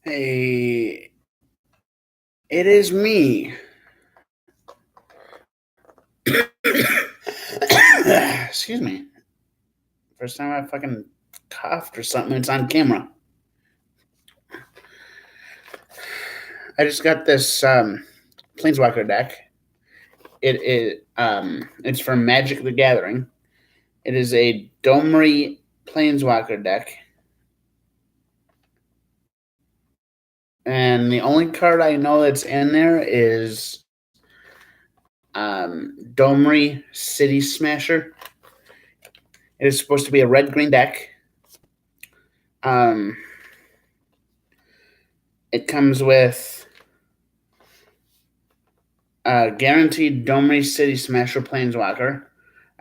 Hey, it is me. Excuse me. First time I fucking coughed or something. It's on camera. I just got this Planeswalker deck. It's from Magic the Gathering. It is a Domri Planeswalker deck. And the only card I know that's in there is Domri City Smasher. It is supposed to be a red-green deck. It comes with guaranteed Domri City Smasher Planeswalker,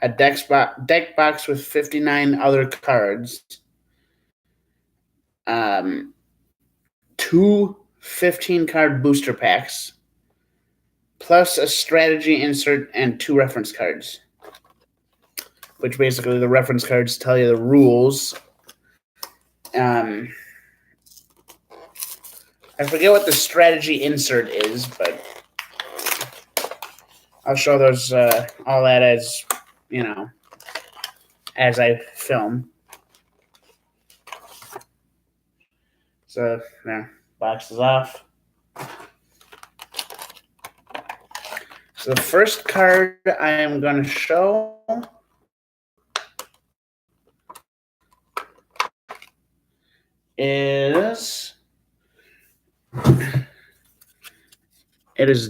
a deck box with 59 other cards, two 15-card booster packs, plus a strategy insert and two reference cards, which basically the reference cards tell you the rules. I forget what the strategy insert is, but I'll show those all that as as I film. So yeah, box is off. So the first card I am going to show is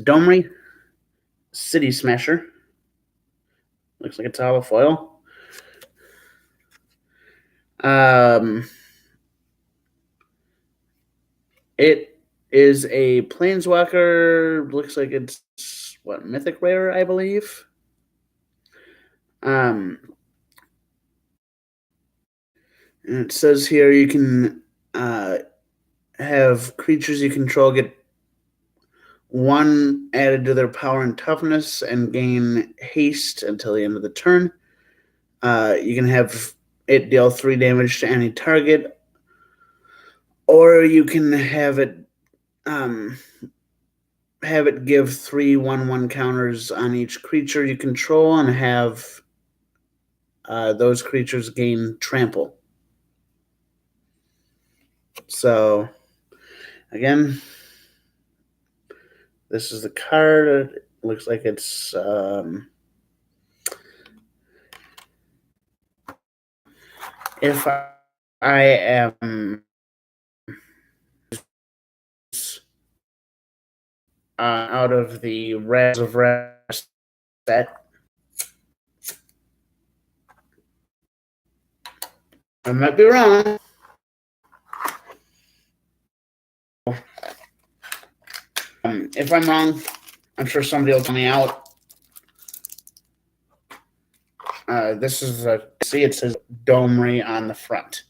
Domri City Smasher. Looks like it's hollow foil. It is a Planeswalker. Looks like it's Mythic Rare, I believe. And it says here you can have creatures you control get one added to their power and toughness and gain haste until the end of the turn. You can have it deal 3 damage to any target, or you can have it give 3 1/1 counters on each creature you control, and have those creatures gain trample. So, again, this is the card. It looks like it's if I am out of the Res of Rest set, I might be wrong. If I'm wrong, I'm sure somebody will tell me out. This is see, it says Domri on the front.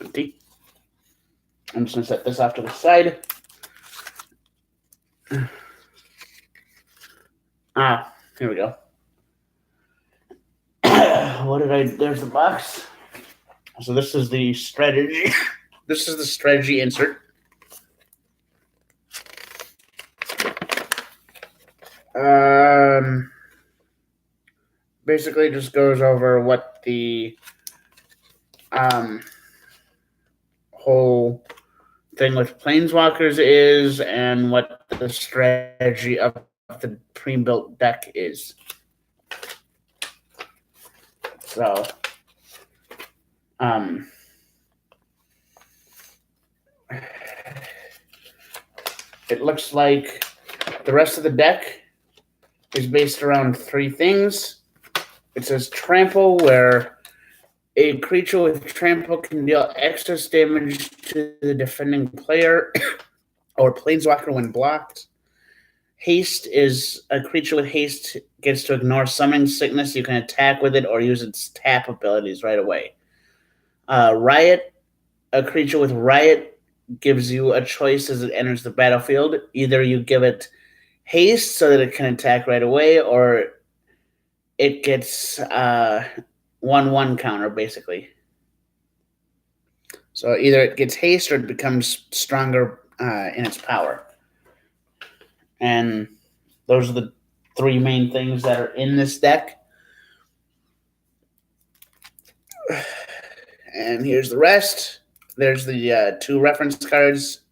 Empty. I'm just going to set this off to the side. Here we go. There's the box. So this is the strategy. This is the strategy insert. Basically just goes over what the whole thing with Planeswalkers is and what the strategy of the pre-built deck is. So, it looks like the rest of the deck is based around 3 things. It says Trample, where a creature with Trample can deal excess damage to the defending player or Planeswalker when blocked. Haste is a creature with haste gets to ignore summoning sickness. You can attack with it or use its tap abilities right away. Riot, a creature with Riot gives you a choice as it enters the battlefield. Either you give it haste so that it can attack right away, or it gets 1/1 counter, basically. So either it gets haste or it becomes stronger in its power. And those are the three main things that are in this deck. And here's the rest. There's the two reference cards.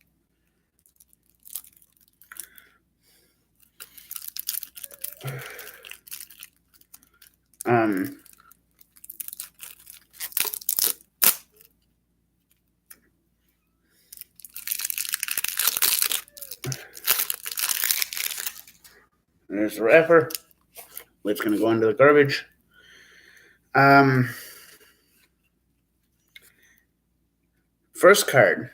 There's the wrapper. It's going to go into the garbage. First card.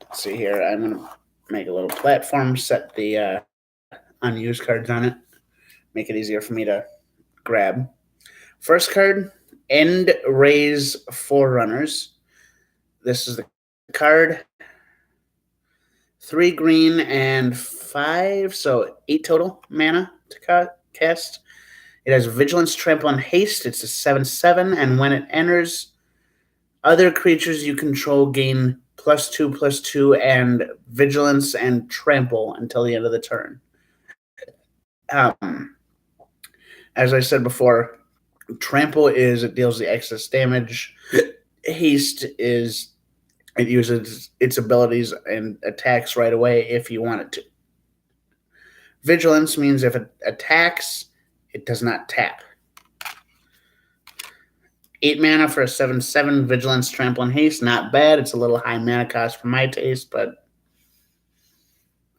Let's see here. I'm going to make a little platform, set the unused cards on it, make it easier for me to grab. First card, End Raise Forerunners. This is the card. 3 green and 5, so 8 total mana to cast. It has Vigilance, Trample, and Haste. It's a 7/7, and when it enters, other creatures you control gain +2/+2 and Vigilance and Trample until the end of the turn. As I said before, Trample it deals the excess damage. Haste it uses its abilities and attacks right away if you want it to. Vigilance means if it attacks, it does not tap. 8 mana for a 7/7, Vigilance, Trample, and Haste. Not bad. It's a little high mana cost for my taste, but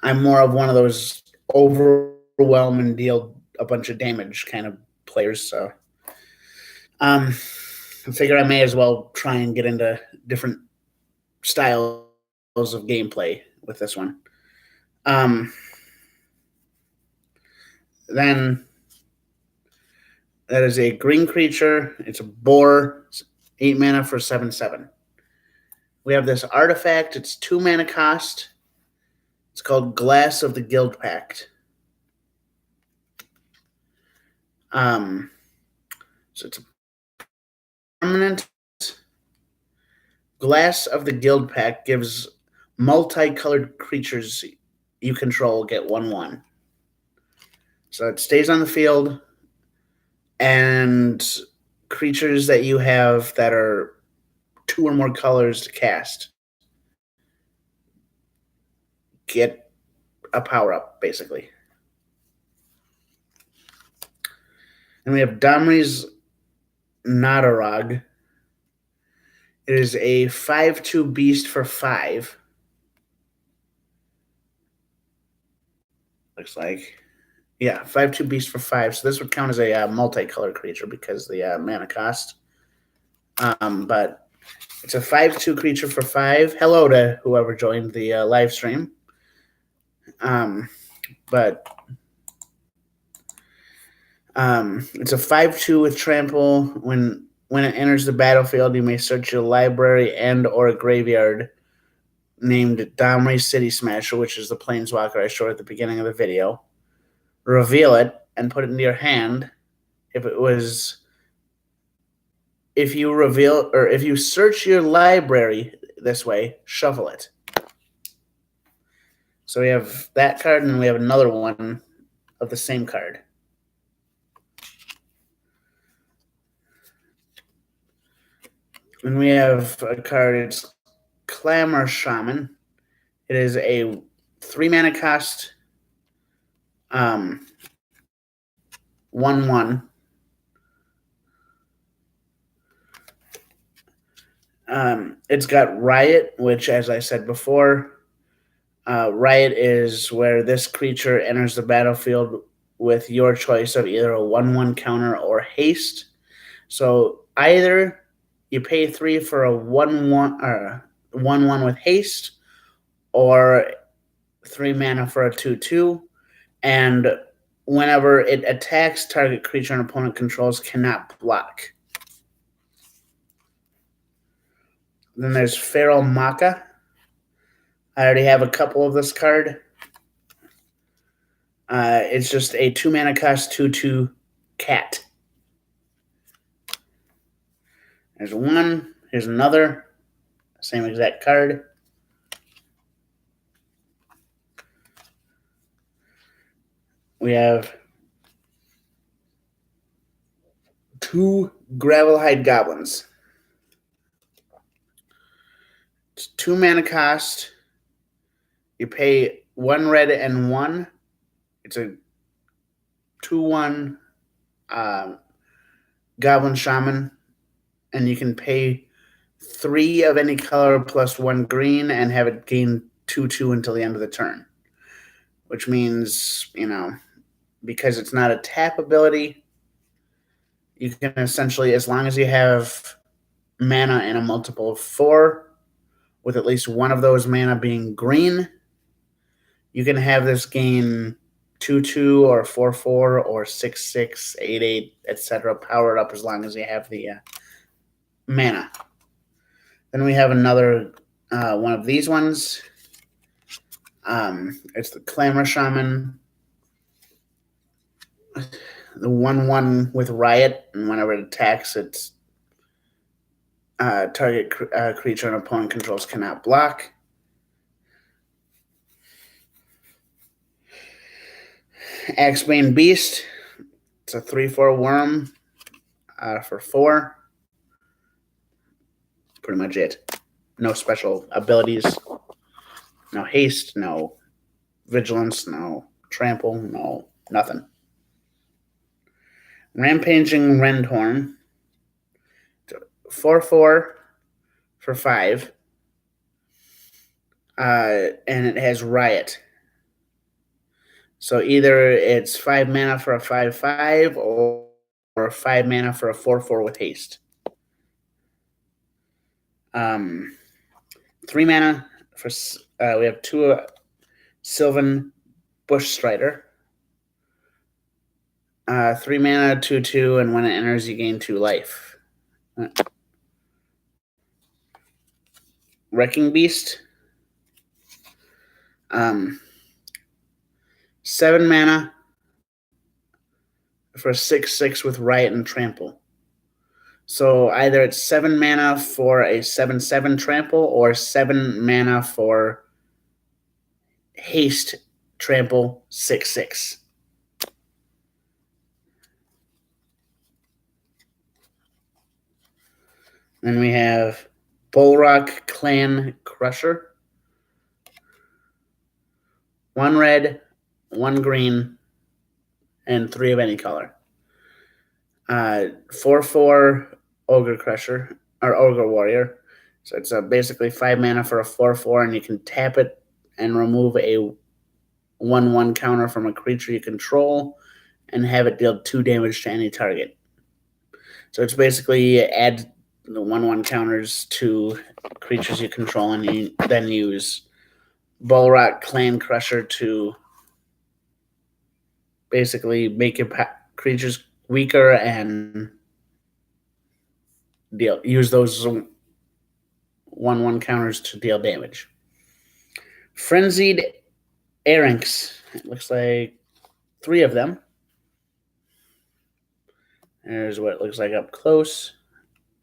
I'm more of one of those overwhelm and deal a bunch of damage kind of players, so I figure I may as well try and get into different styles of gameplay with this one. Then that is a green creature. It's a boar. It's 8 mana for 7/7. We have this artifact. It's 2 mana cost. It's called Glass of the Guild Pact. So it's a permanent. Glass of the Guild Pact gives multicolored creatures you control get 1/1. So it stays on the field, and creatures that you have that are 2 or more colors to cast get a power-up, basically. And we have Domri's Nadarog. It is a 5/2 beast for 5. Looks like. Yeah, 5/2 beast for 5. So this would count as a multicolored creature because the mana cost. But it's a 5/2 creature for 5. Hello to whoever joined the live stream. But it's a 5/2 with trample. When it enters the battlefield, you may search your library and or a graveyard named Domri City Smasher, which is the Planeswalker I showed at the beginning of the video. Reveal it and put it into your hand. If you search your library this way, shuffle it. So we have that card, and we have another one of the same card. And we have a card, it's Clamor Shaman. It is a 3 mana cost, 1/1. It's got Riot, which, as I said before, Riot is where this creature enters the battlefield with your choice of either a 1/1 counter or haste. So either you pay 3 for a 1/1 or 1/1 with haste, or 3 mana for a 2/2, and whenever it attacks, target creature an opponent controls cannot block. Then there's Feral Maka. I already have a couple of this card. It's just a 2 mana cost 2/2 cat. There's one. Here's another. Same exact card. We have 2 Gravelhide Goblins. It's 2 mana cost. You pay 1 red and 1. It's a 2/1 Goblin Shaman, and you can pay 3 of any color plus 1 green and have it gain 2/2 until the end of the turn. Which means, because it's not a tap ability, you can essentially, as long as you have mana in a multiple of 4, with at least one of those mana being green, you can have this gain 2/2 or 4/4 or 6/6, 8/8, etc. powered up as long as you have the mana. Then we have another one of these ones. It's the Clamor Shaman. The 1/1 with Riot, and whenever it attacks, its target creature an opponent controls cannot block. Axebane Beast. It's a 3/4 worm for 4. Pretty much it. No special abilities. No haste, no vigilance, no trample, no nothing. Rampaging Rendhorn. 4/4 for 5. And it has Riot. So either it's 5 mana for a 5/5 or 5 mana for a 4/4 with haste. 3 mana for we have 2 Sylvan Bush Strider. 3 mana, 2/2, and when it enters, you gain 2 life. Wrecking Beast. 7 mana for 6/6 with Riot and Trample. So either it's 7 mana for a 7/7 Trample or 7 mana for haste Trample 6/6. Then we have Bullrock Clan Crusher. 1 red, 1 green, and 3 of any color. 4/4 Ogre Crusher, or Ogre Warrior. So it's basically 5 mana for a 4/4, and you can tap it and remove a 1/1 counter from a creature you control and have it deal 2 damage to any target. So it's basically add the 1/1 counters to creatures you control, and you then use Bullrock Clan Crusher to basically make your creatures weaker and use those 1/1 counters to deal damage. Frenzied Arinx. It looks like 3 of them. There's what it looks like up close.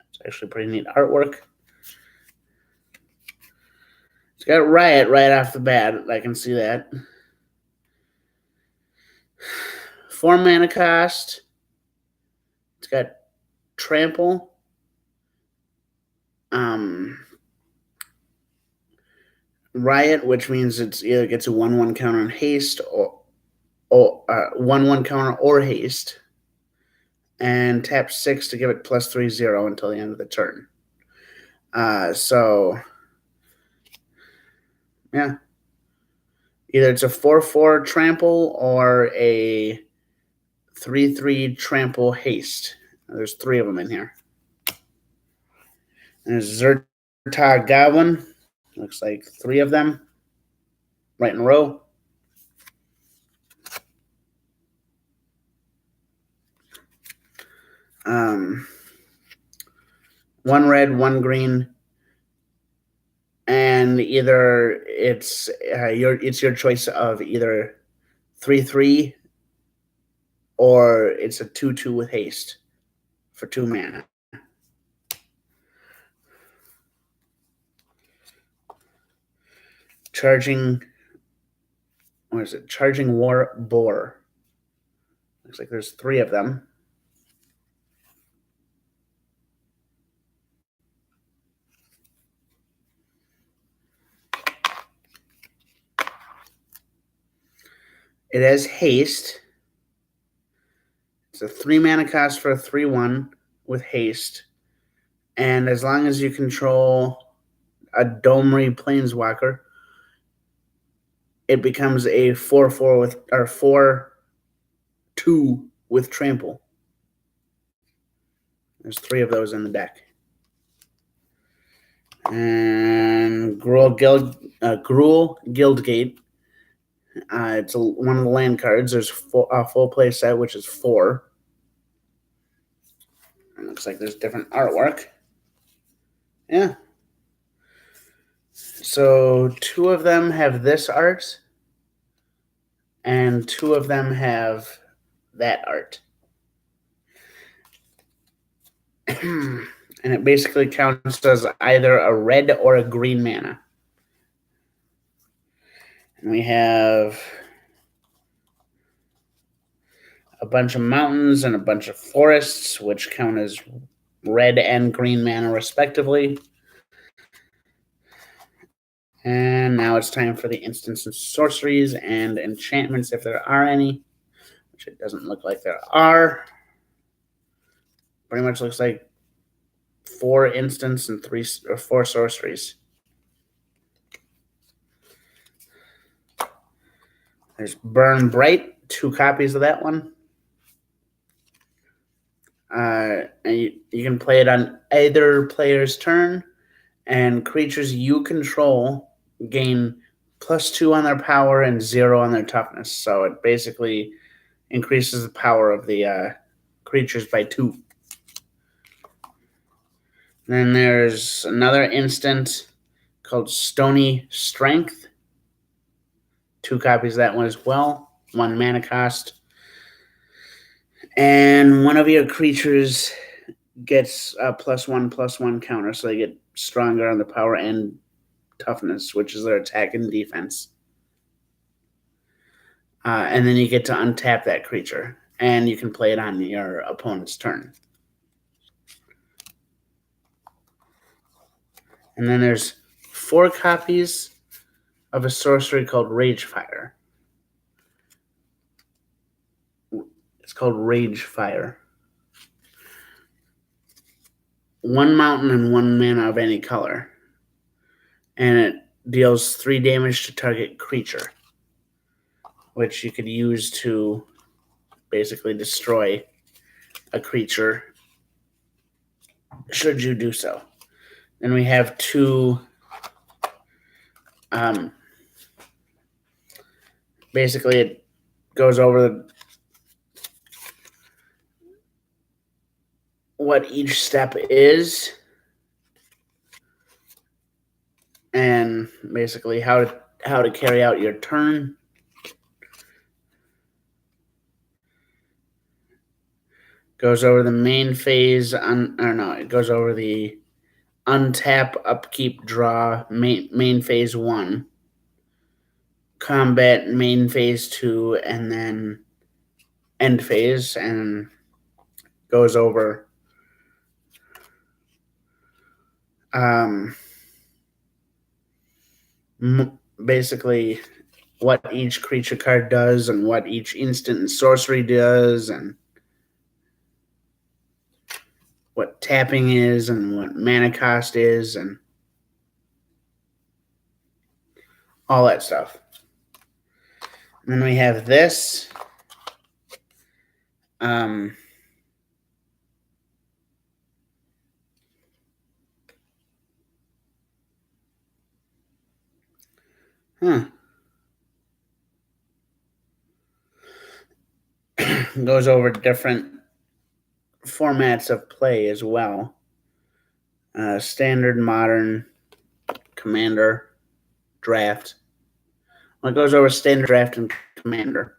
It's actually pretty neat artwork. It's got Riot right off the bat. I can see that. 4 mana cost. It's got Trample. Riot, which means it's either gets a 1/1 counter on haste or 1/1 counter or haste, and tap 6 to give it +3/0 until the end of the turn. So yeah, either it's a 4/4 trample or a 3/3 trample haste. There's 3 of them in here. There's Zerta Goblin. Looks like 3 of them right in a row. One red, 1 green, and either it's your choice of either 3/3 or it's a 2/2 with haste for 2 mana. Charging, what is it? Charging War Boar. Looks like there's 3 of them. It has haste. It's a 3 mana cost for a 3/1 with haste. And as long as you control a Domri Planeswalker, it becomes a 4/4 with, or 4/2 with trample. There's 3 of those in the deck. And Gruul Guildgate. It's one of the land cards. There's a full play set, which is 4. It looks like there's different artwork. Yeah. So 2 of them have this art, and 2 of them have that art. And it basically counts as either a red or a green mana. And we have a bunch of mountains and a bunch of forests, which count as red and green mana respectively. And now it's time for the instants and sorceries and enchantments, if there are any, which it doesn't look like there are. Pretty much looks like 4 instants and 4 sorceries. There's Burn Bright, 2 copies of that one. And you can play it on either player's turn, and creatures you control gain +2 on their power and 0 on their toughness. So it basically increases the power of the creatures by 2. Then there's another instant called Stony Strength. 2 copies of that one as well. 1 mana cost. And one of your creatures gets a +1/+1 counter, so they get stronger on the power and toughness, which is their attack and defense. And then you get to untap that creature, and you can play it on your opponent's turn. And then there's 4 copies of a sorcery called Ragefire. It's called Ragefire. 1 mountain and 1 mana of any color. And it deals 3 damage to target creature, which you could use to basically destroy a creature should you do so. Then we have 2 basically it goes over what each step is, and basically how to carry out your turn. Goes over the main phase it goes over the untap, upkeep, draw, main phase 1, combat, main phase 2, and then end phase, and goes over basically what each creature card does and what each instant and sorcery does and what tapping is and what mana cost is and all that stuff. And then we have this. Goes over different formats of play as well. Standard, modern, commander, draft. Well, it goes over standard, draft, and commander.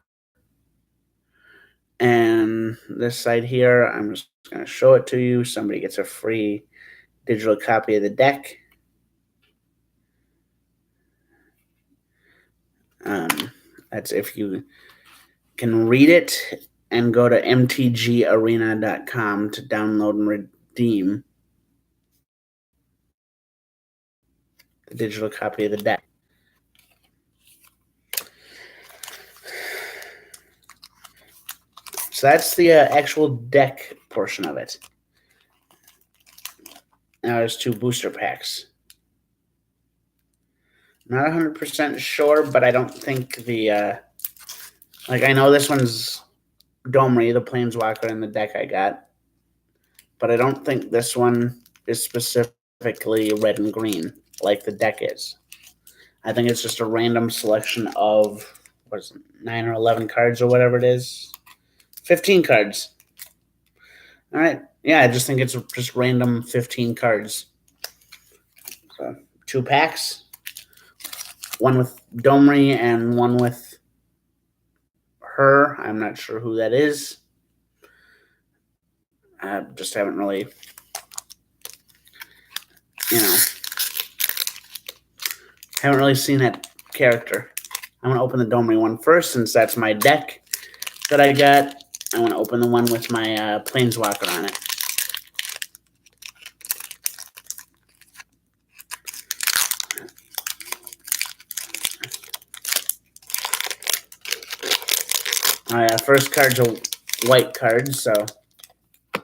And this side here, I'm just going to show it to you. Somebody gets a free digital copy of the deck. That's if you can read it and go to mtgarena.com to download and redeem the digital copy of the deck. So that's the actual deck portion of it. Now there's 2 booster packs. Not 100% sure, but I don't think the I know this one's Domri, the Planeswalker, in the deck I got, but I don't think this one is specifically red and green like the deck is. I think it's just a random selection of 9 or 11 cards or whatever it is. 15 cards. All right. Yeah, I just think it's just random 15 cards. So 2 packs. One with Domri and one with her. I'm not sure who that is. I just haven't really, haven't really seen that character. I'm going to open the Domri one first since that's my deck that I got. I want to open the one with my Planeswalker on it. All right, first card's a white card, so I'm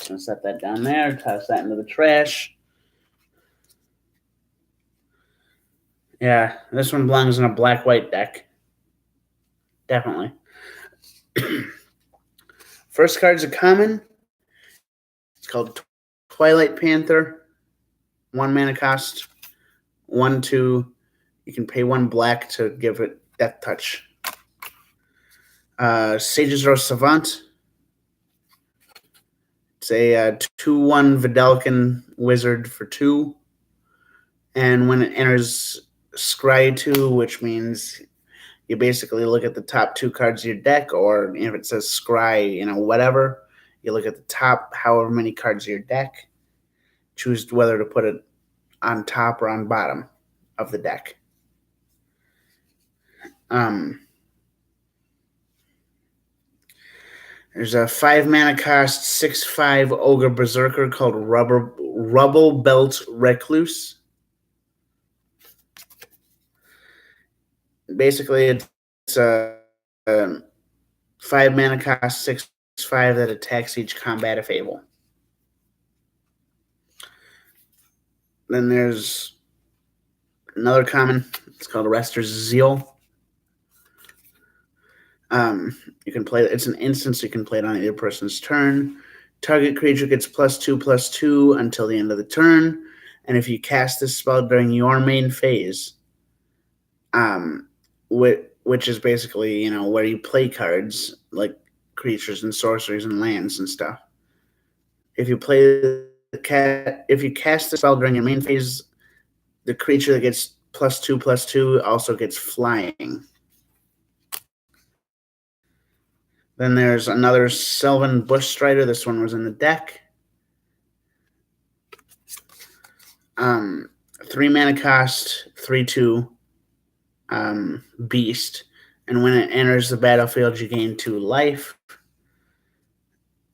going to set that down there, toss that into the trash. Yeah, this one belongs in a black-white deck. Definitely. First card's a common. It's called Twilight Panther. 1 mana cost. 1/2. You can pay 1 black to give it Death Touch. Sage's Row Savant. It's a 2/1 Vidalcan wizard for 2. And when it enters Scry 2, which means you basically look at the top 2 cards of your deck, or if it says Scry, whatever, you look at the top however many cards of your deck, choose whether to put it on top or on bottom of the deck. There's a 5 mana cost 6/5 Ogre Berserker called Rubble Belt Recluse. Basically, it's a 5 mana cost 6/5 that attacks each combat if able. Then there's another common. It's called Rester's Zeal. You can play. It's an instance. You can play it on either person's turn. Target creature gets +2/+2 until the end of the turn, and if you cast this spell during your main phase, which is basically where you play cards like creatures and sorceries and lands and stuff. If you cast the spell during your main phase, the creature that gets +2/+2 also gets flying. Then there's another Sylvan Bush Strider. This one was in the deck. 3 mana cost, 3/2 beast. And when it enters the battlefield, you gain 2 life.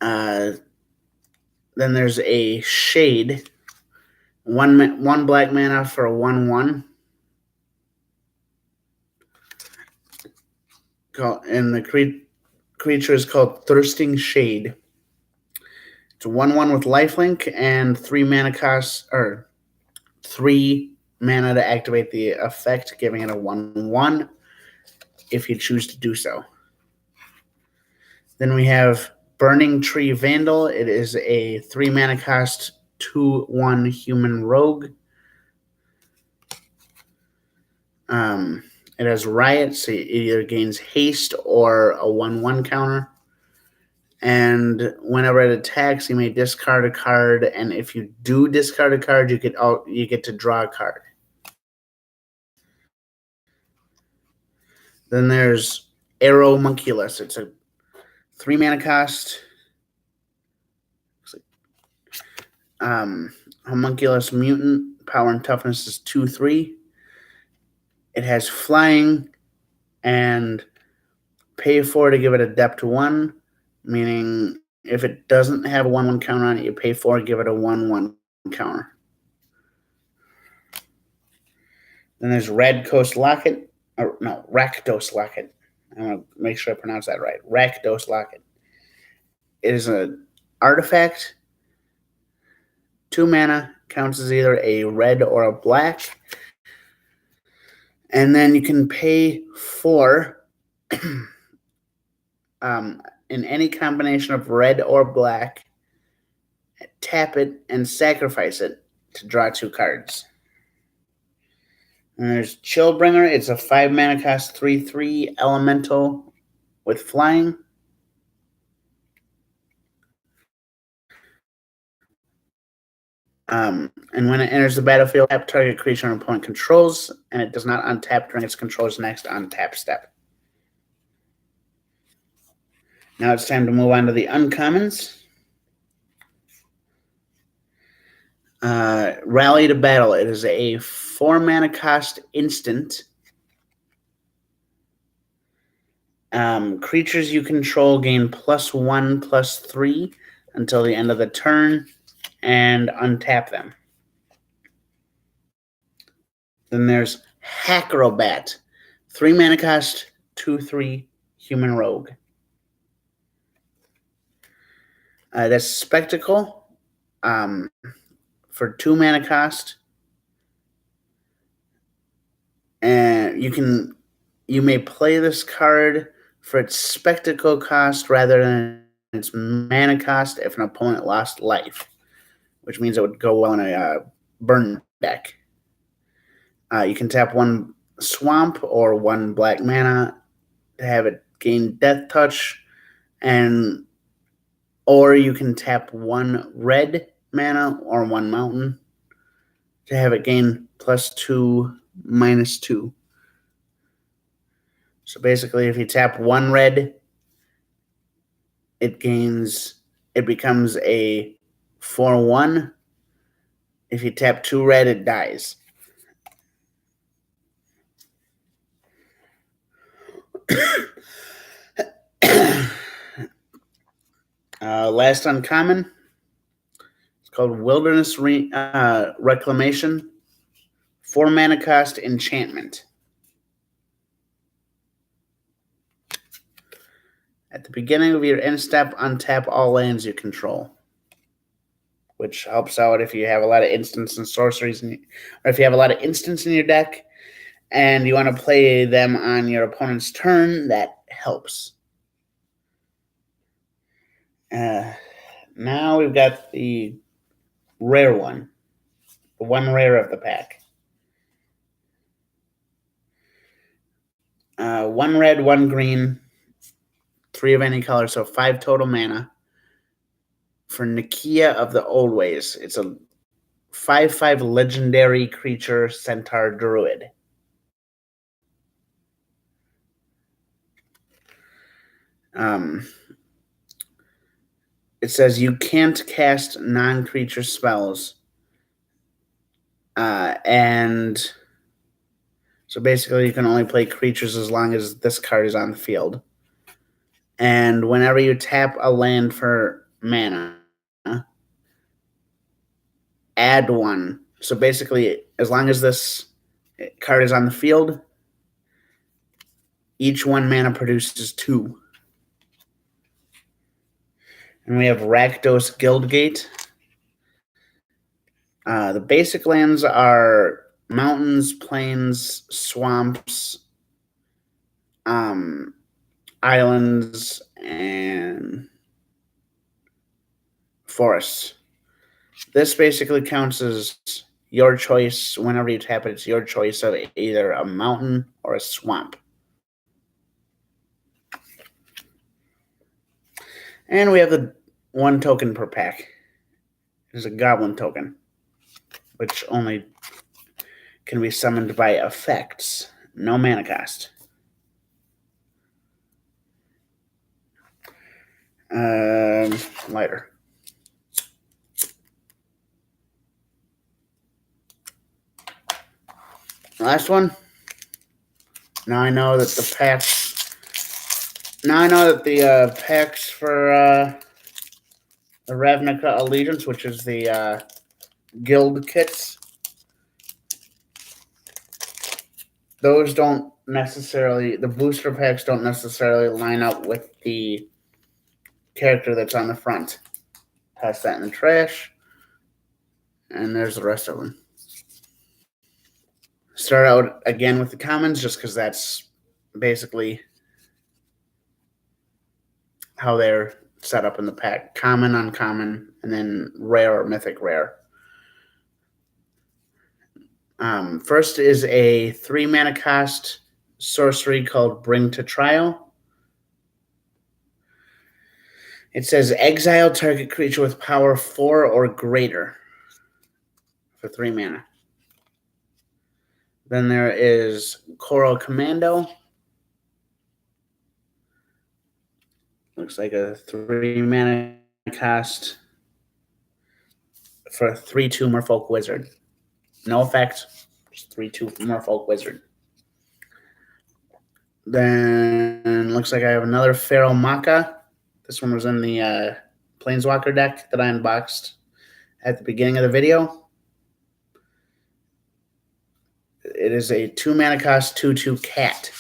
Then there's a Shade. 1 black mana for a 1/1. And the creature is called Thirsting Shade. It's a 1/1 with lifelink and 3 mana cost, or 3 mana to activate the effect, giving it a 1/1 if you choose to do so. Then we have Burning Tree Vandal. It is a 3 mana cost 2/1 human rogue. It has Riot, so it either gains haste or a 1/1 counter. And whenever it attacks, you may discard a card, and if you do discard a card, you get to draw a card. Then there's Aeromunculus. It's a 3 mana cost. Homunculus Mutant. Power and toughness is 2/3. It has flying, and pay 4 to give it Adept 1, meaning if it doesn't have a 1/1 counter on it, you pay 4, give it a 1/1 counter. Then there's Rakdos Locket. Rakdos Locket. I want to make sure I pronounce that right. Rakdos Locket. It is an artifact. 2 mana, counts as either a red or a black. And then you can pay 4 in any combination of red or black, tap it, and sacrifice it to draw 2 cards. And there's Chillbringer. It's a 5 mana cost 3/3 elemental with flying. And when it enters the battlefield, tap target creature an opponent controls, and it does not untap during its control's next untap step. Now it's time to move on to the uncommons. Rally to Battle. It is a 4 mana cost instant. Creatures you control gain +1/+3 until the end of the turn, and untap them. Then there's Hackrobat. 3 mana cost, 2/3 human rogue. That's Spectacle. For 2 mana cost. And you may play this card for its Spectacle cost rather than its mana cost if an opponent lost life, which means it would go well in a burn deck. You can tap 1 swamp or 1 black mana to have it gain Death Touch, or you can tap 1 red mana or 1 mountain to have it gain +2/-2. So basically, if you tap 1 red, it becomes a 4/1. If you tap 2 red, it dies. Last uncommon. It's called Wilderness Reclamation. 4 mana cost enchantment. At the beginning of your end step, untap all lands you control, which helps out if you have a lot of instants and sorceries, or if you have a lot of instants in your deck and you want to play them on your opponent's turn. That helps. Now we've got the rare one, the one rare of the pack. 1 red, 1 green, 3 of any color, so 5 total mana for Nakia of the Old Ways. It's a 5/5 legendary creature centaur druid. It says you can't cast non-creature spells. And so basically you can only play creatures as long as this card is on the field. And whenever you tap a land for mana, add 1. So basically, as long as this card is on the field, each 1 mana produces 2. And we have Rakdos Guildgate. The basic lands are mountains, plains, swamps, islands, and forests. This basically counts as your choice. Whenever you tap it, it's your choice of either a mountain or a swamp. And we have the 1 token per pack. There's a goblin token, which only can be summoned by effects. No mana cost. Lighter. Last one. Now I know that the packs. Now I know that the packs for the Ravnica Allegiance, which is the guild kits, those don't necessarily. The booster packs don't necessarily line up with the character that's on the front. Pass that in the trash, and there's the rest of them. Start out again with the commons, just because that's basically how they're set up in the pack. Common, uncommon, and then rare or mythic rare. First is a 3-mana cost sorcery called Bring to Trial. It says exile target creature with power 4 or greater for 3 mana. Then there is Coral Commando. Looks like a 3-mana cost for a 3/2 Merfolk Wizard. No effect, just 3/2 Merfolk Wizard. Then looks like I have another Feral Maka. This one was in the Planeswalker deck that I unboxed at the beginning of the video. It is a 2-mana cost 2/2 cat.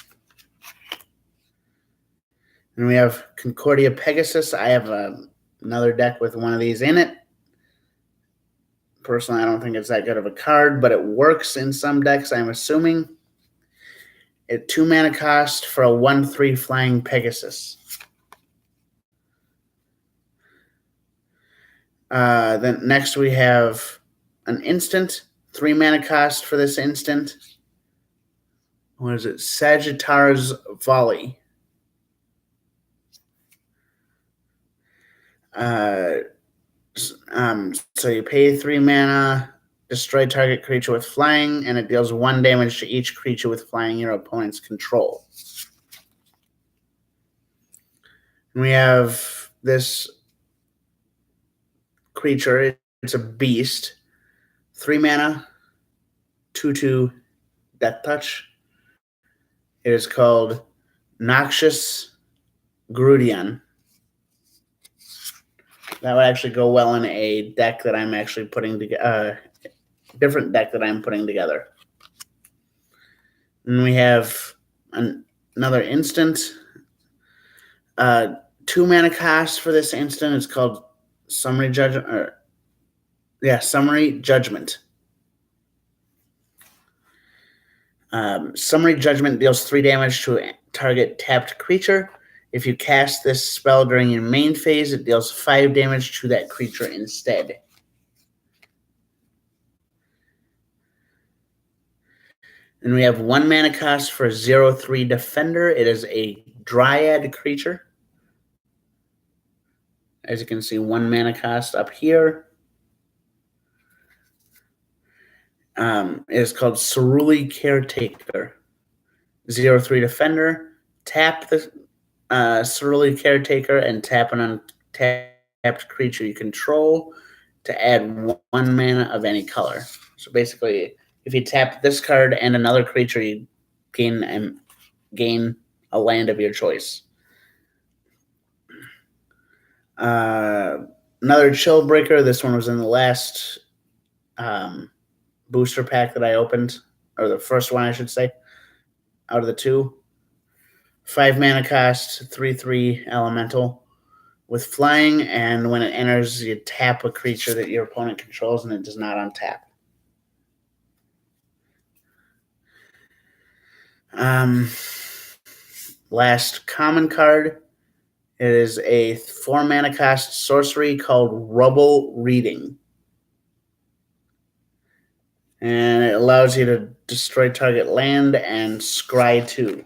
And we have Concordia Pegasus. I have another deck with one of these in it. Personally, I don't think it's that good of a card, but it works in some decks, I'm assuming. A 2-mana cost for a 1/3 flying Pegasus. Then next we have an instant. 3-mana cost for this instant. What is it? Sagittarius Volley. So you pay 3 mana, destroy target creature with flying, and it deals 1 damage to each creature with flying your opponent's control. And we have this creature. It's a beast. 3 mana, 2/2 Death Touch. It is called Noxious Grudian. That would actually go well in a deck that I'm actually putting together, different deck that I'm putting together. And we have another instant. 2 mana cost for this instant. It's called Summary Judgment. Summary Judgment. Summary Judgment deals 3 damage to a target tapped creature. If you cast this spell during your main phase, it deals 5 damage to that creature instead. And we have 1 mana cost for 0/3 Defender. It is a Dryad creature. As you can see, 1 mana cost up here. It is called Ceruli Caretaker. 0/3 Defender. Tap the Ceruli Caretaker and tap an untapped creature you control to add 1 mana of any color. So basically, if you tap this card and another creature, you gain a land of your choice. Another Chill Breaker. This one was in the last booster pack that I opened, or the first one, I should say, out of the 2. 5 mana cost, 3/3 elemental with flying, and when it enters, you tap a creature that your opponent controls, and it does not untap. Last common card. It is a 4 mana cost sorcery called Rubble Reading. And it allows you to destroy target land and scry 2.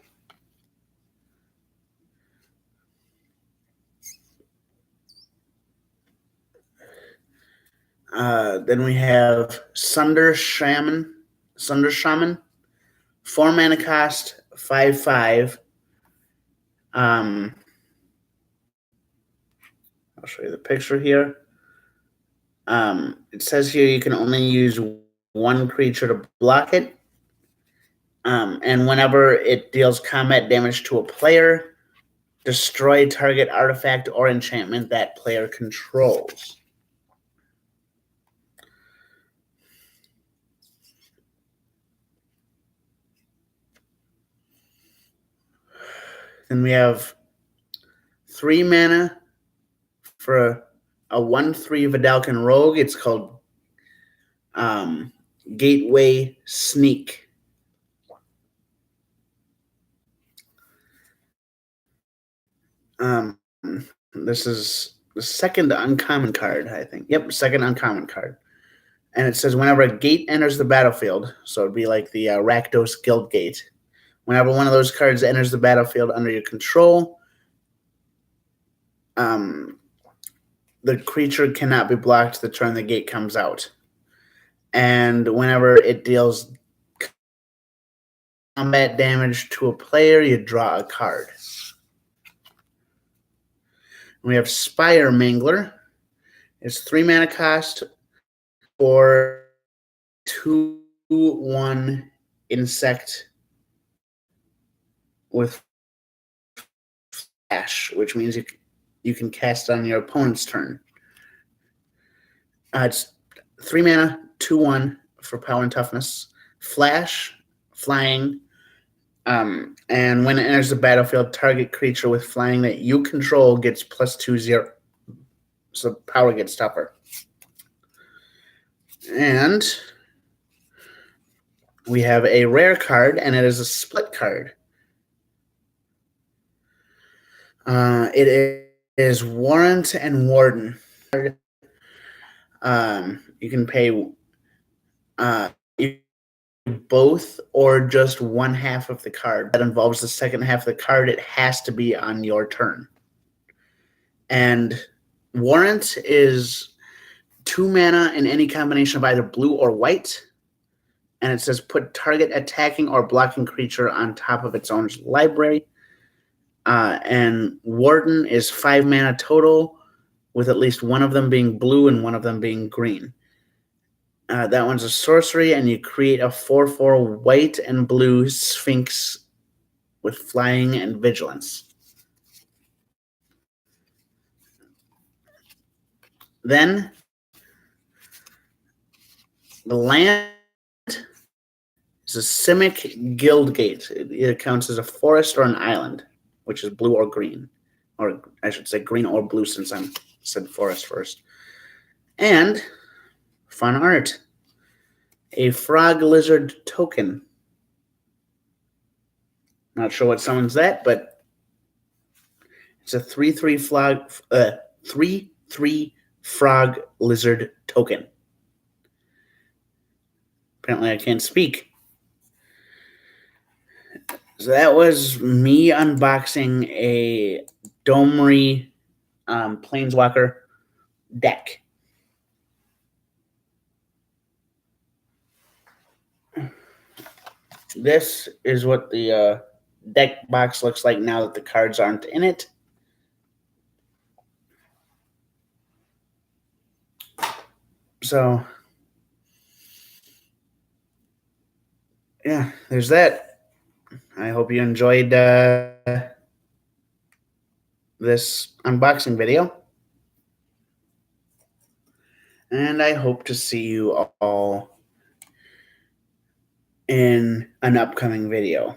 Then we have Sunder Shaman. 4 mana cost, 5/5. I'll show you the picture here. It says here you can only use 1 creature to block it. And whenever it deals combat damage to a player, destroy target artifact or enchantment that player controls. Then we have 3 mana for a 1/3 Vidalcan Rogue. It's called Gateway Sneak. This is the second uncommon card, I think. Yep, second uncommon card. And it says whenever a gate enters the battlefield, so it'd be like the Rakdos Guild Gate. Whenever one of those cards enters the battlefield under your control, the creature cannot be blocked the turn the gate comes out. And whenever it deals combat damage to a player, you draw a card. We have Spire Mangler. It's 3 mana cost for 2/1 insect with flash, which means you can cast on your opponent's turn. It's 3 mana, 2/1 for power and toughness. Flash, flying, and when it enters the battlefield, target creature with flying that you control gets +2/0. So power gets tougher. And we have a rare card, and it is a split card. It is Warrant and Warden. You can pay both or just one half of the card. That involves the second half of the card. It has to be on your turn. And Warrant is 2 mana in any combination of either blue or white. And it says put target attacking or blocking creature on top of its owner's library. And Warden is 5 mana total, with at least one of them being blue and one of them being green. That one's a sorcery, and you create a 4/4 white and blue Sphinx with flying and vigilance. Then the land is a Simic Guildgate. It counts as a forest or an island, which is blue or green. Or I should say green or blue, since I said forest first. And fun art. A frog lizard token. Not sure what summons that, but it's a 3/3 frog lizard token. Apparently I can't speak. So that was me unboxing a Domri Planeswalker deck. This is what the deck box looks like now that the cards aren't in it. So, yeah, there's that. I hope you enjoyed this unboxing video. And I hope to see you all in an upcoming video.